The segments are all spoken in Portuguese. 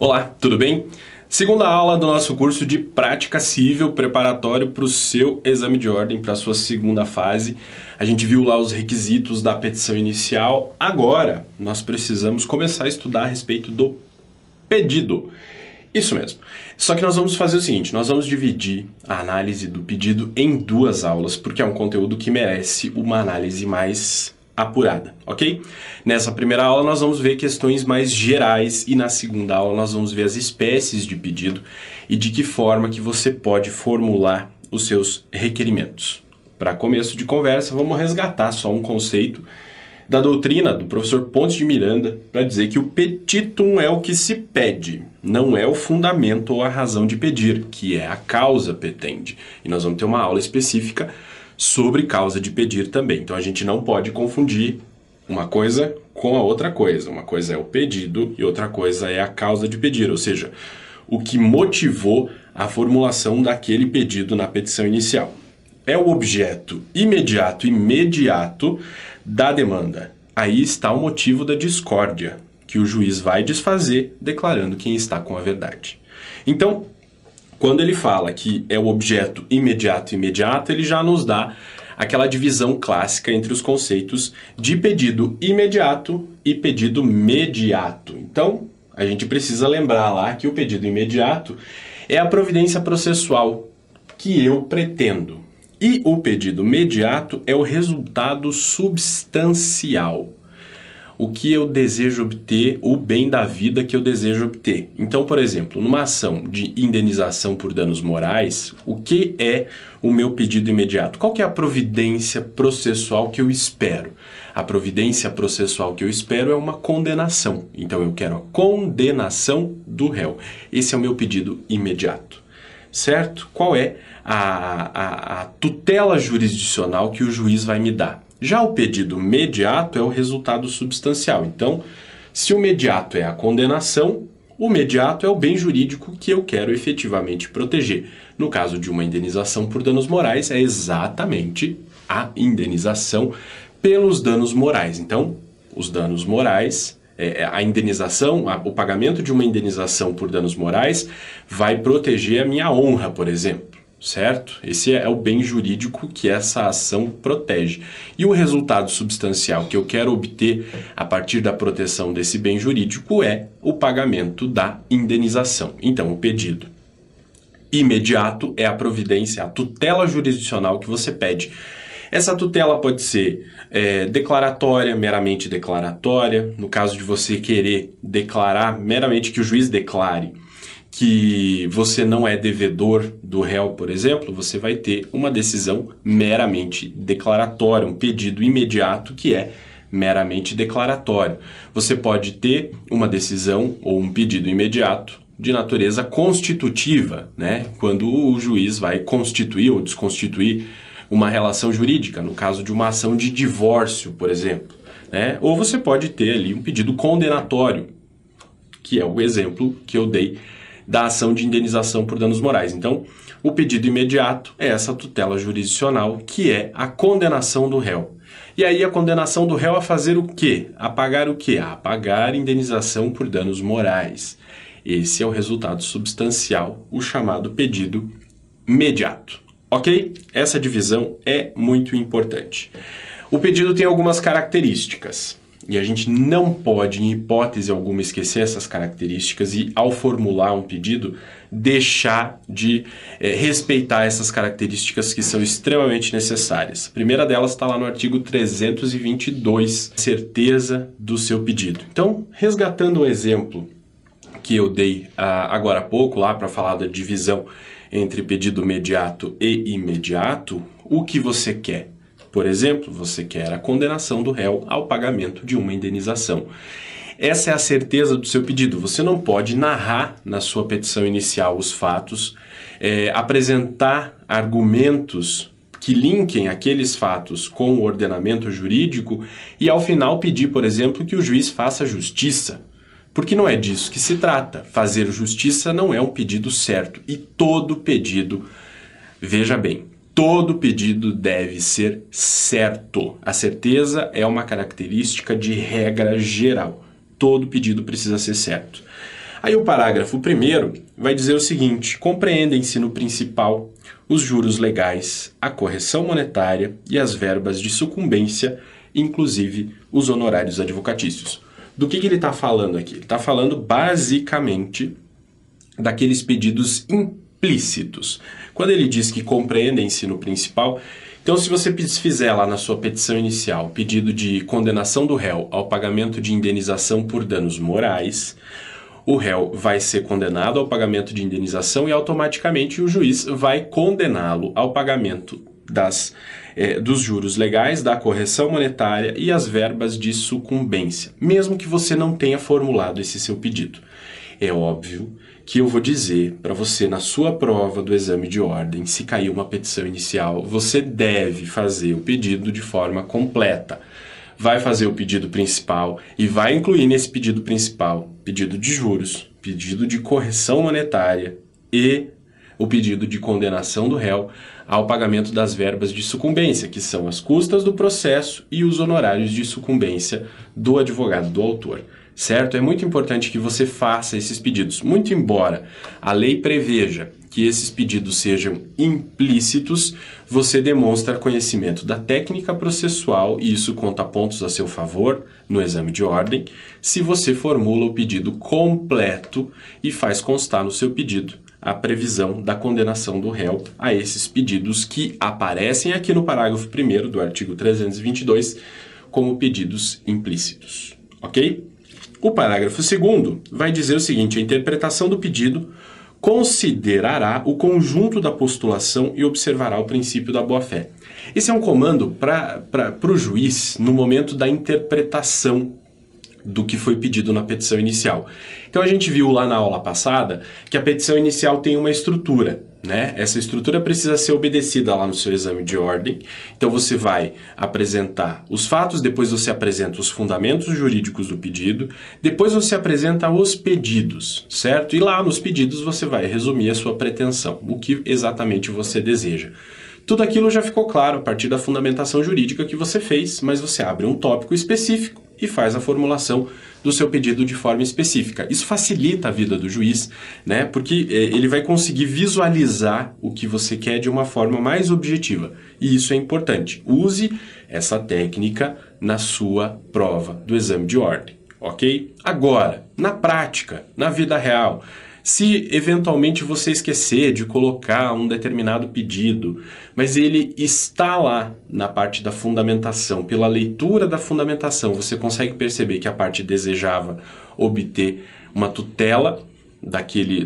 Olá, tudo bem? Segunda aula do nosso curso de Prática Civil preparatório para o seu exame de ordem, para a sua segunda fase. A gente viu lá os requisitos da petição inicial. Agora, nós precisamos começar a estudar a respeito do pedido. Isso mesmo. Só que nós vamos fazer o seguinte, nós vamos dividir a análise do pedido em duas aulas, porque é um conteúdo que merece uma análise mais apurada, ok? Nessa primeira aula nós vamos ver questões mais gerais e na segunda aula nós vamos ver as espécies de pedido e de que forma que você pode formular os seus requerimentos. Para começo de conversa, vamos resgatar só um conceito da doutrina do professor Pontes de Miranda para dizer que o petitum é o que se pede, não é o fundamento ou a razão de pedir, que é a causa petende. E nós vamos ter uma aula específica sobre causa de pedir também. Então a gente não pode confundir uma coisa com a outra coisa. Uma coisa é o pedido e outra coisa é a causa de pedir, ou seja, o que motivou a formulação daquele pedido na petição inicial. É o objeto imediato da demanda. Aí está o motivo da discórdia, que o juiz vai desfazer, declarando quem está com a verdade. Então, quando ele fala que é o objeto imediato, ele já nos dá aquela divisão clássica entre os conceitos de pedido imediato e pedido mediato. Então, a gente precisa lembrar lá que o pedido imediato é a providência processual que eu pretendo. E o pedido mediato é o resultado substancial. O que eu desejo obter, o bem da vida que eu desejo obter. Então, por exemplo, numa ação de indenização por danos morais, o que é o meu pedido imediato? Qual que é a providência processual que eu espero? A providência processual que eu espero é uma condenação. Então, eu quero a condenação do réu. Esse é o meu pedido imediato. Certo? Qual é a tutela jurisdicional que o juiz vai me dar? Já o pedido mediato é o resultado substancial. Então, se o mediato é a condenação, o mediato é o bem jurídico que eu quero efetivamente proteger. No caso de uma indenização por danos morais, é exatamente a indenização pelos danos morais. Então, os danos morais, a indenização, o pagamento de uma indenização por danos morais vai proteger a minha honra, por exemplo. Certo? Esse é o bem jurídico que essa ação protege. E o resultado substancial que eu quero obter a partir da proteção desse bem jurídico é o pagamento da indenização. Então, o pedido imediato é a providência, a tutela jurisdicional que você pede. Essa tutela pode ser declaratória, meramente declaratória. No caso de você querer declarar, meramente que o juiz declare que você não é devedor do réu, por exemplo, você vai ter uma decisão meramente declaratória, um pedido imediato que é meramente declaratório. Você pode ter uma decisão ou um pedido imediato de natureza constitutiva, né? Quando o juiz vai constituir ou desconstituir uma relação jurídica, no caso de uma ação de divórcio, por exemplo, né? Ou você pode ter ali um pedido condenatório, que é o exemplo que eu dei da ação de indenização por danos morais. Então, o pedido imediato é essa tutela jurisdicional, que é a condenação do réu. E aí a condenação do réu a fazer o quê? A pagar o quê? A pagar indenização por danos morais. Esse é o resultado substancial, o chamado pedido mediato. Ok? Essa divisão é muito importante. O pedido tem algumas características. E a gente não pode, em hipótese alguma, esquecer essas características e, ao formular um pedido, deixar de respeitar essas características que são extremamente necessárias. A primeira delas está lá no artigo 322, certeza do seu pedido. Então, resgatando o exemplo que eu dei agora há pouco, lá para falar da divisão entre pedido mediato e imediato, o que você quer? Por exemplo, você quer a condenação do réu ao pagamento de uma indenização. Essa é a certeza do seu pedido. Você não pode narrar na sua petição inicial os fatos, apresentar argumentos que linkem aqueles fatos com o ordenamento jurídico e, ao final, pedir, por exemplo, que o juiz faça justiça. Porque não é disso que se trata. Fazer justiça não é um pedido certo. E todo pedido, veja bem, todo pedido deve ser certo. A certeza é uma característica de regra geral. Todo pedido precisa ser certo. Aí o parágrafo 1º vai dizer o seguinte: compreendem-se no principal os juros legais, a correção monetária e as verbas de sucumbência, inclusive os honorários advocatícios. Do que ele está falando aqui? Ele está falando basicamente daqueles pedidos implícitos. Quando ele diz que compreendem-se no principal, então se você fizer lá na sua petição inicial pedido de condenação do réu ao pagamento de indenização por danos morais, o réu vai ser condenado ao pagamento de indenização e automaticamente o juiz vai condená-lo ao pagamento dos juros legais, da correção monetária e as verbas de sucumbência, mesmo que você não tenha formulado esse seu pedido. É óbvio que eu vou dizer para você na sua prova do exame de ordem, se cair uma petição inicial, você deve fazer o pedido de forma completa. Vai fazer o pedido principal e vai incluir nesse pedido principal pedido de juros, pedido de correção monetária e o pedido de condenação do réu ao pagamento das verbas de sucumbência, que são as custas do processo e os honorários de sucumbência do advogado do autor. Certo? É muito importante que você faça esses pedidos. Muito embora a lei preveja que esses pedidos sejam implícitos, você demonstra conhecimento da técnica processual e isso conta pontos a seu favor no exame de ordem, se você formula o pedido completo e faz constar no seu pedido a previsão da condenação do réu a esses pedidos que aparecem aqui no parágrafo 1º do artigo 322 como pedidos implícitos. Ok? O parágrafo 2º vai dizer o seguinte: a interpretação do pedido considerará o conjunto da postulação e observará o princípio da boa-fé. Esse é um comando para o juiz no momento da interpretação do que foi pedido na petição inicial. Então a gente viu lá na aula passada que a petição inicial tem uma estrutura, né? Essa estrutura precisa ser obedecida lá no seu exame de ordem. Então você vai apresentar os fatos, depois você apresenta os fundamentos jurídicos do pedido, depois você apresenta os pedidos, certo? E lá nos pedidos você vai resumir a sua pretensão, o que exatamente você deseja. Tudo aquilo já ficou claro a partir da fundamentação jurídica que você fez, mas você abre um tópico específico e faz a formulação do seu pedido de forma específica. Isso facilita a vida do juiz, né? Porque ele vai conseguir visualizar o que você quer de uma forma mais objetiva. E isso é importante. Use essa técnica na sua prova do exame de ordem, ok? Agora, na prática, na vida real, se eventualmente você esquecer de colocar um determinado pedido, mas ele está lá na parte da fundamentação, pela leitura da fundamentação, você consegue perceber que a parte desejava obter uma tutela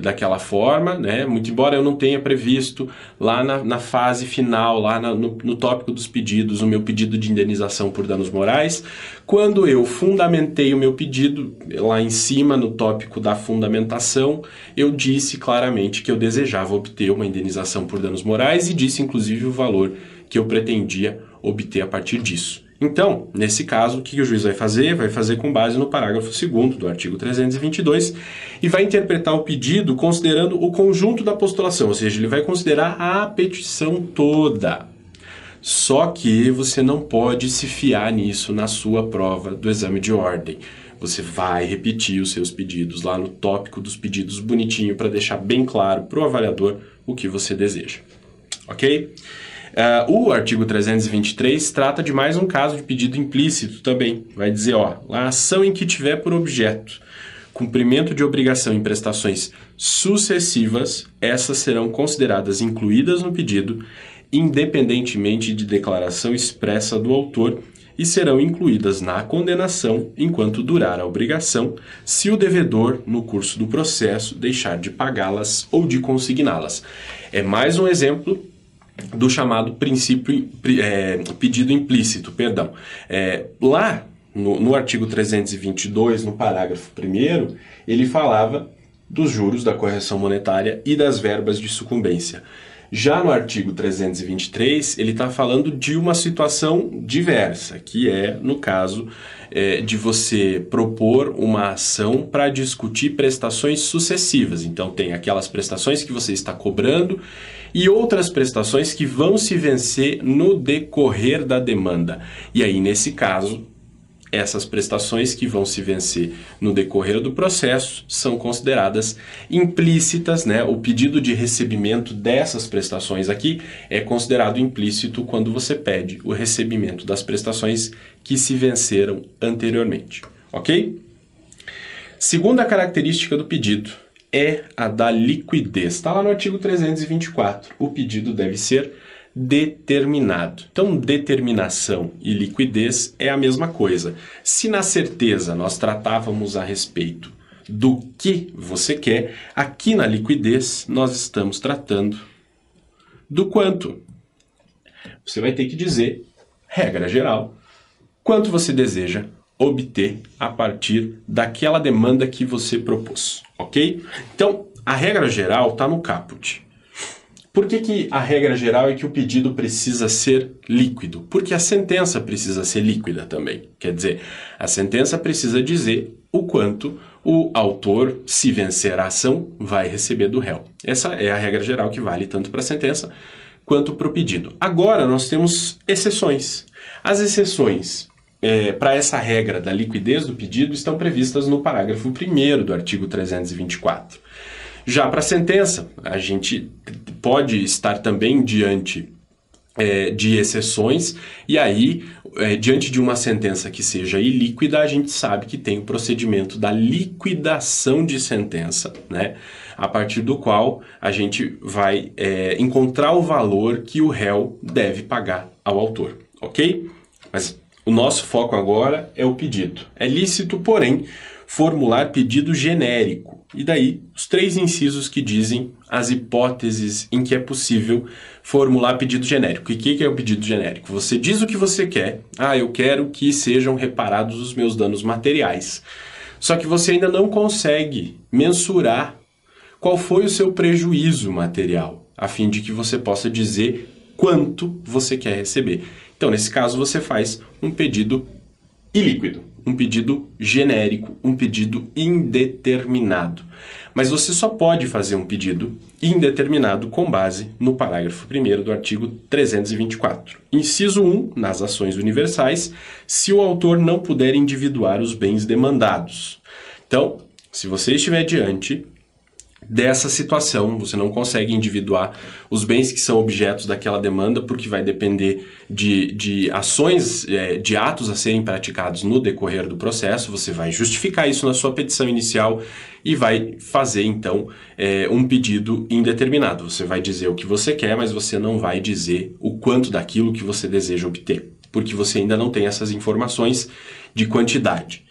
daquela forma, né? Muito embora eu não tenha previsto lá na fase final, lá no tópico dos pedidos, o meu pedido de indenização por danos morais, quando eu fundamentei o meu pedido, lá em cima no tópico da fundamentação, eu disse claramente que eu desejava obter uma indenização por danos morais e disse inclusive o valor que eu pretendia obter a partir disso. Então, nesse caso, o que o juiz vai fazer? Vai fazer com base no parágrafo 2º do artigo 322 e vai interpretar o pedido considerando o conjunto da postulação, ou seja, ele vai considerar a petição toda. Só que você não pode se fiar nisso na sua prova do exame de ordem. Você vai repetir os seus pedidos lá no tópico dos pedidos bonitinho para deixar bem claro para o avaliador o que você deseja. Ok? O artigo 323 trata de mais um caso de pedido implícito também. Vai dizer, ó, a ação em que tiver por objeto cumprimento de obrigação em prestações sucessivas, essas serão consideradas incluídas no pedido, independentemente de declaração expressa do autor, e serão incluídas na condenação enquanto durar a obrigação, se o devedor, no curso do processo, deixar de pagá-las ou de consigná-las. É mais um exemplo do chamado pedido implícito, perdão. Lá no artigo 322, no parágrafo 1º, ele falava dos juros, da correção monetária e das verbas de sucumbência. Já no artigo 323, ele está falando de uma situação diversa, que é, no caso, de você propor uma ação para discutir prestações sucessivas. Então, tem aquelas prestações que você está cobrando e outras prestações que vão se vencer no decorrer da demanda. E aí, nesse caso, essas prestações que vão se vencer no decorrer do processo são consideradas implícitas, né? O pedido de recebimento dessas prestações aqui é considerado implícito quando você pede o recebimento das prestações que se venceram anteriormente, ok? Segunda característica do pedido é a da liquidez. Está lá no artigo 324. O pedido deve ser determinado. Então, determinação e liquidez é a mesma coisa. Se na certeza nós tratávamos a respeito do que você quer, aqui na liquidez nós estamos tratando do quanto. Você vai ter que dizer, regra geral, quanto você deseja obter a partir daquela demanda que você propôs, ok? Então, a regra geral está no caput. Por que a regra geral é que o pedido precisa ser líquido? Porque a sentença precisa ser líquida também. Quer dizer, a sentença precisa dizer o quanto o autor, se vencer a ação, vai receber do réu. Essa é a regra geral que vale tanto para a sentença quanto para o pedido. Agora, nós temos exceções. As exceções para essa regra da liquidez do pedido estão previstas no parágrafo 1º do artigo 324. Já para a sentença, a gente pode estar também diante de exceções, e aí, diante de uma sentença que seja ilíquida, a gente sabe que tem o procedimento da liquidação de sentença, né? A partir do qual a gente vai encontrar o valor que o réu deve pagar ao autor, ok? Mas o nosso foco agora é o pedido. É lícito, porém, formular pedido genérico. E daí, os 3 incisos que dizem as hipóteses em que é possível formular pedido genérico. E o que é o pedido genérico? Você diz o que você quer. Ah, eu quero que sejam reparados os meus danos materiais. Só que você ainda não consegue mensurar qual foi o seu prejuízo material, a fim de que você possa dizer quanto você quer receber. Então, nesse caso, você faz um pedido ilíquido, um pedido genérico, um pedido indeterminado. Mas você só pode fazer um pedido indeterminado com base no parágrafo 1º do artigo 324. Inciso 1, nas ações universais, se o autor não puder individuar os bens demandados. Então, se você estiver diante dessa situação, você não consegue individuar os bens que são objetos daquela demanda, porque vai depender de ações, de atos a serem praticados no decorrer do processo. Você vai justificar isso na sua petição inicial e vai fazer, então, um pedido indeterminado. Você vai dizer o que você quer, mas você não vai dizer o quanto daquilo que você deseja obter, porque você ainda não tem essas informações de quantidade.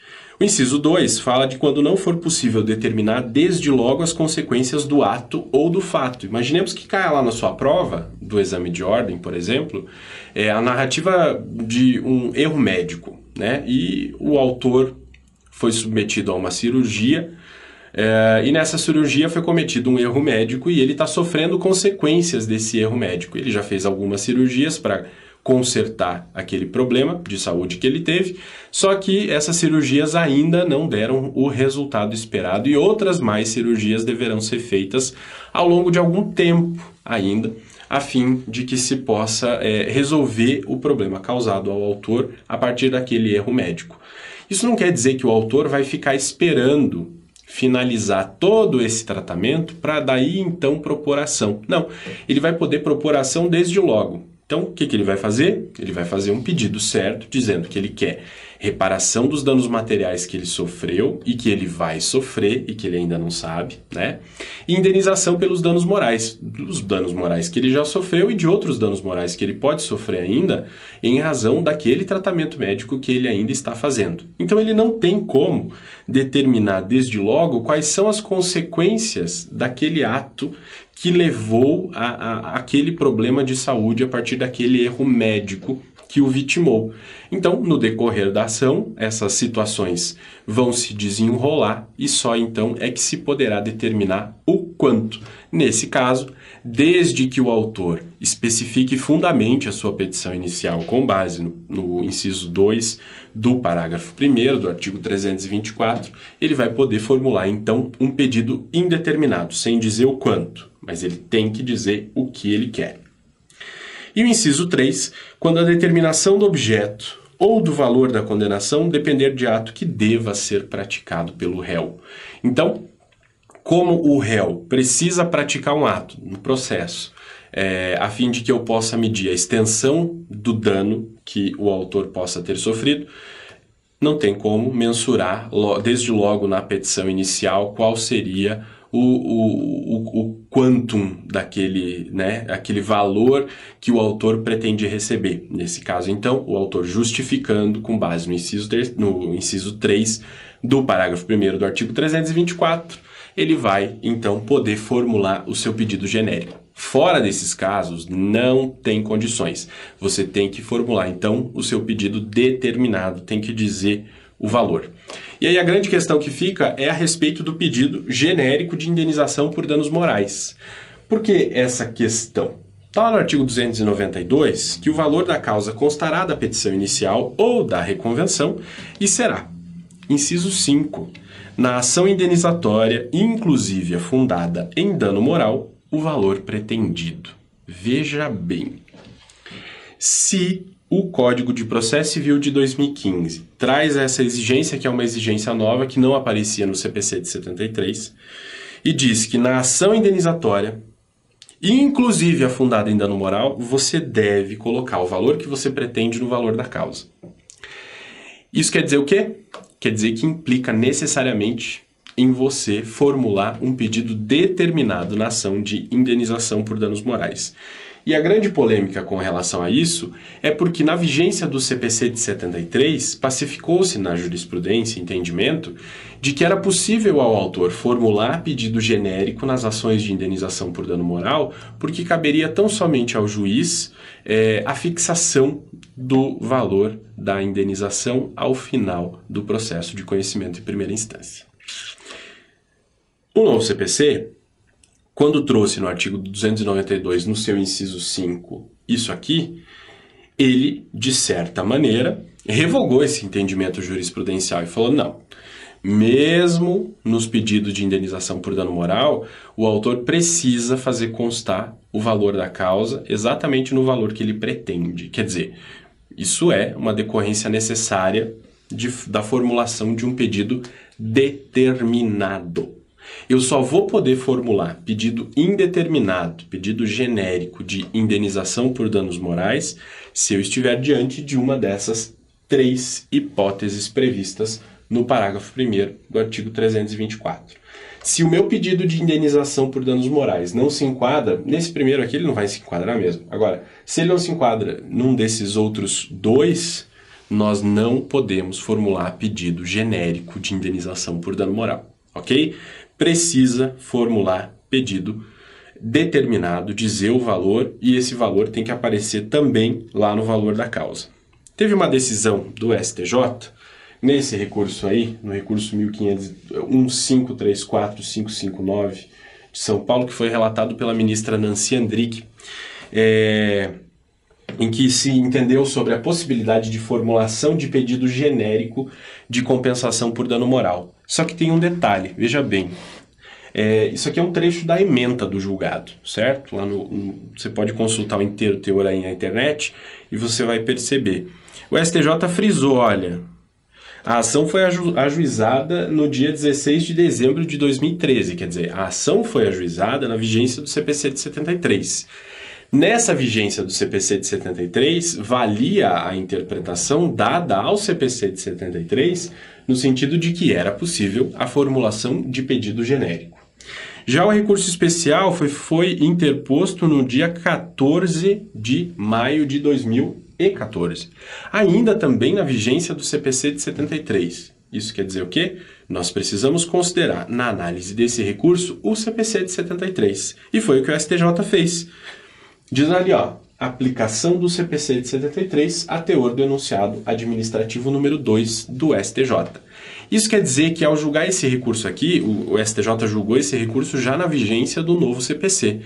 O inciso 2 fala de quando não for possível determinar desde logo as consequências do ato ou do fato. Imaginemos que caia lá na sua prova do exame de ordem, por exemplo, a narrativa de um erro médico, né? E o autor foi submetido a uma cirurgia e nessa cirurgia foi cometido um erro médico e ele está sofrendo consequências desse erro médico. Ele já fez algumas cirurgias para consertar aquele problema de saúde que ele teve, só que essas cirurgias ainda não deram o resultado esperado e outras mais cirurgias deverão ser feitas ao longo de algum tempo ainda, a fim de que se possa resolver o problema causado ao autor a partir daquele erro médico. Isso não quer dizer que o autor vai ficar esperando finalizar todo esse tratamento para daí então propor ação. Não, ele vai poder propor ação desde logo. Então, o que ele vai fazer? Ele vai fazer um pedido certo, dizendo que ele quer reparação dos danos materiais que ele sofreu e que ele vai sofrer e que ele ainda não sabe, né? E indenização pelos danos morais, dos danos morais que ele já sofreu e de outros danos morais que ele pode sofrer ainda em razão daquele tratamento médico que ele ainda está fazendo. Então, ele não tem como determinar desde logo quais são as consequências daquele ato que levou a aquele problema de saúde a partir daquele erro médico que o vitimou. Então, no decorrer da ação, essas situações vão se desenrolar e só então é que se poderá determinar o quanto. Nesse caso, desde que o autor especifique fundamente a sua petição inicial com base no inciso 2 do parágrafo 1º do artigo 324, ele vai poder formular então um pedido indeterminado, sem dizer o quanto, mas ele tem que dizer o que ele quer. E o inciso 3, quando a determinação do objeto ou do valor da condenação depender de ato que deva ser praticado pelo réu. Então, como o réu precisa praticar um ato no processo, a fim de que eu possa medir a extensão do dano que o autor possa ter sofrido, não tem como mensurar, desde logo na petição inicial, qual seria o quantum daquele, aquele valor que o autor pretende receber. Nesse caso, então, o autor justificando com base no inciso 3 do parágrafo 1º do artigo 324, ele vai, então, poder formular o seu pedido genérico. Fora desses casos, não tem condições. Você tem que formular, então, o seu pedido determinado, tem que dizer o valor. E aí a grande questão que fica é a respeito do pedido genérico de indenização por danos morais. Por que essa questão? Está lá no artigo 292 que o valor da causa constará da petição inicial ou da reconvenção e será, inciso 5, na ação indenizatória, inclusive fundada em dano moral, o valor pretendido. Veja bem, se o Código de Processo Civil de 2015 traz essa exigência, que é uma exigência nova, que não aparecia no CPC de 73, e diz que na ação indenizatória, inclusive fundada em dano moral, você deve colocar o valor que você pretende no valor da causa. Isso quer dizer o quê? Quer dizer que implica necessariamente em você formular um pedido determinado na ação de indenização por danos morais. E a grande polêmica com relação a isso é porque na vigência do CPC de 73, pacificou-se na jurisprudência entendimento de que era possível ao autor formular pedido genérico nas ações de indenização por dano moral, porque caberia tão somente ao juiz a fixação do valor da indenização ao final do processo de conhecimento em primeira instância. O novo CPC, quando trouxe no artigo 292, no seu inciso 5, isso aqui, ele, de certa maneira, revogou esse entendimento jurisprudencial e falou, não, mesmo nos pedidos de indenização por dano moral, o autor precisa fazer constar o valor da causa exatamente no valor que ele pretende. Quer dizer, isso é uma decorrência necessária da formulação de um pedido determinado. Eu só vou poder formular pedido indeterminado, pedido genérico de indenização por danos morais, se eu estiver diante de uma dessas 3 hipóteses previstas no parágrafo 1º do artigo 324. Se o meu pedido de indenização por danos morais não se enquadra, nesse primeiro aqui ele não vai se enquadrar mesmo. Agora, se ele não se enquadra num desses outros 2, nós não podemos formular pedido genérico de indenização por dano moral, ok? Precisa formular pedido determinado, dizer o valor, e esse valor tem que aparecer também lá no valor da causa. Teve uma decisão do STJ, nesse recurso aí, no recurso 1534559 de São Paulo, que foi relatado pela ministra Nancy Andrighi, em que se entendeu sobre a possibilidade de formulação de pedido genérico de compensação por dano moral. Só que tem um detalhe, veja bem, isso aqui é um trecho da ementa do julgado, certo? Lá você pode consultar o inteiro teor aí na internet e você vai perceber. O STJ frisou, olha, a ação foi ajuizada no dia 16 de dezembro de 2013, quer dizer, a ação foi ajuizada na vigência do CPC de 73. Nessa vigência do CPC de 73, valia a interpretação dada ao CPC de 73, no sentido de que era possível a formulação de pedido genérico. Já o recurso especial foi interposto no dia 14 de maio de 2014, ainda também na vigência do CPC de 73. Isso quer dizer o quê? Nós precisamos considerar, na análise desse recurso, o CPC de 73. E foi o que o STJ fez. Diz ali, ó, aplicação do CPC de 73 a teor do enunciado administrativo número 2 do STJ. Isso quer dizer que ao julgar esse recurso aqui, o STJ julgou esse recurso já na vigência do novo CPC.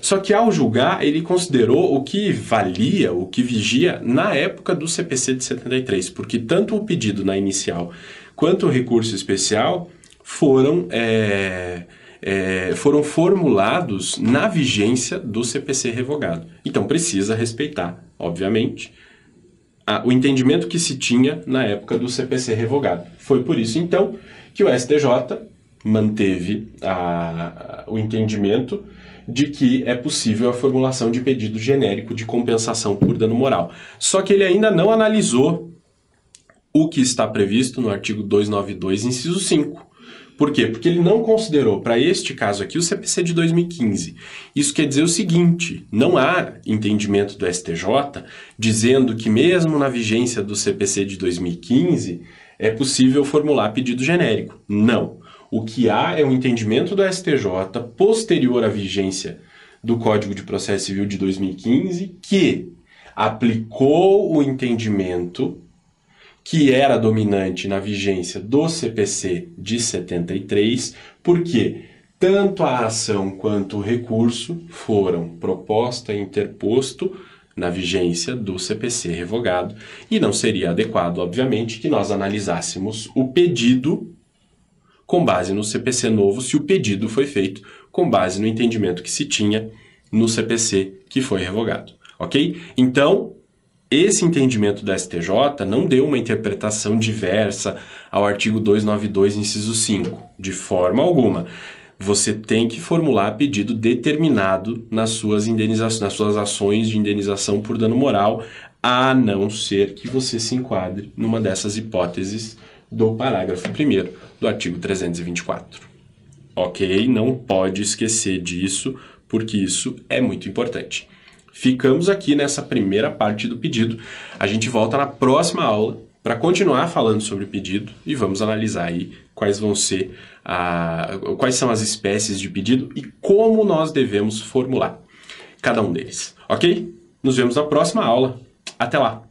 Só que ao julgar, ele considerou o que valia, o que vigia na época do CPC de 73, porque tanto o pedido na inicial quanto o recurso especial foram formulados na vigência do CPC revogado. Então precisa respeitar, obviamente, o entendimento que se tinha na época do CPC revogado. Foi por isso, então, que o STJ manteve o entendimento de que é possível a formulação de pedido genérico de compensação por dano moral. Só que ele ainda não analisou o que está previsto no artigo 292, inciso 5. Por quê? Porque ele não considerou, para este caso aqui, o CPC de 2015. Isso quer dizer o seguinte, não há entendimento do STJ dizendo que mesmo na vigência do CPC de 2015 é possível formular pedido genérico. Não. O que há é um entendimento do STJ posterior à vigência do Código de Processo Civil de 2015 que aplicou o entendimento que era dominante na vigência do CPC de 73, porque tanto a ação quanto o recurso foram proposta e interposto na vigência do CPC revogado, e não seria adequado, obviamente, que nós analisássemos o pedido com base no CPC novo, se o pedido foi feito com base no entendimento que se tinha no CPC que foi revogado, ok? Então, esse entendimento da STJ não deu uma interpretação diversa ao artigo 292, inciso 5, de forma alguma. Você tem que formular pedido determinado nas suas ações de indenização por dano moral, a não ser que você se enquadre numa dessas hipóteses do parágrafo 1º do artigo 324. Ok? Não pode esquecer disso, porque isso é muito importante. Ficamos aqui nessa primeira parte do pedido. A gente volta na próxima aula para continuar falando sobre o pedido e vamos analisar aí quais vão ser quais são as espécies de pedido e como nós devemos formular cada um deles. Ok? Nos vemos na próxima aula. Até lá!